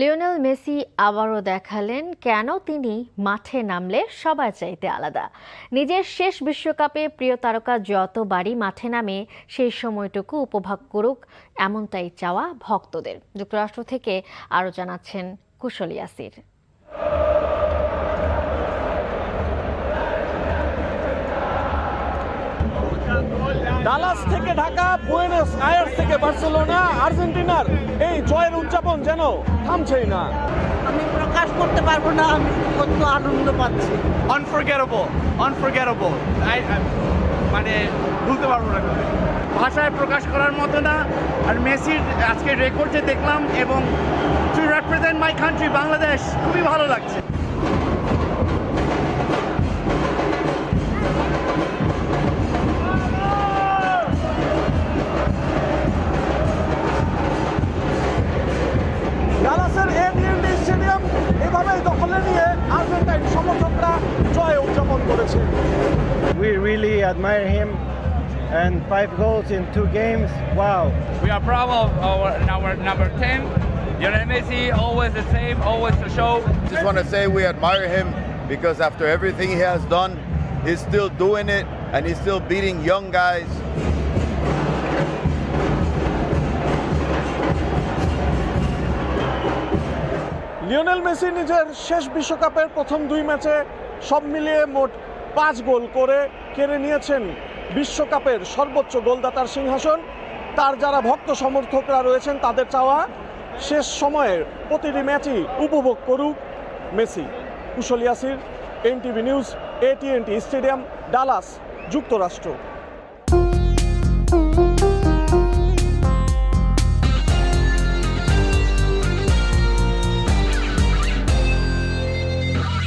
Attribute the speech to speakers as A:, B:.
A: Lionel Messi আবারও দেখালেন কেন তিনি মাঠে নামলে সবার চাইতে আলাদা। নিজের শেষ বিশ্বকাপে প্রিয় তারকা যতবারই মাঠে নামে সেই সময়টুকু উপভোগ করুক, এমনটাই চাওয়া ভক্তদের। যুক্তরাষ্ট্র থেকে আরও জানাচ্ছেন কুশল ইয়াসির।
B: ডালাস থেকে ঢাকা, বুয়েনোস আয়ার্স থেকে বার্সেলোনা, আর্জেন্টিনার এই জয়ের উদযাপন যেন থামছেই না।
C: আমি প্রকাশ করতে পারবো না, আমি কত আনন্দ পাচ্ছি।
D: আনফরগেটেবল মানে ভুলতে পারবো না, ভাষায় প্রকাশ করার মতো না। আর মেসির আজকে রেকর্ড যে দেখলাম এবং two represent my country Bangladesh, খুবই ভালো লাগছে।
B: ডালাসের এটিএনটি স্টেডিয়াম এভাবেই দখলে নিয়ে আর্জেন্টাইন সমর্থকরা জয় উদযাপন করেছে।
E: We really admire him, and 5 goals in 2 games. Wow.
F: We are proud of our number 10. Lionel Messi, always the same, always the show.
G: Just want to say we admire him because after everything he has done, he's still doing it and he's still beating young guys.
B: Lionel Messi নিজের শেষ বিশ্বকাপের প্রথম 2 ম্যাচে সব মিলিয়ে মোট 5 গোল করে কেড়ে নিয়েছেন বিশ্বকাপের সর্বোচ্চ গোলদাতার সিংহাসন। তার যারা ভক্ত সমর্থকরা রয়েছেন তাদের চাওয়া শেষ সময়ের প্রতিটি ম্যাচই উপভোগ করুক মেসি। কুশল Yasir, NTV news, এটিএনটি stadium, Dallas, যুক্তরাষ্ট্র।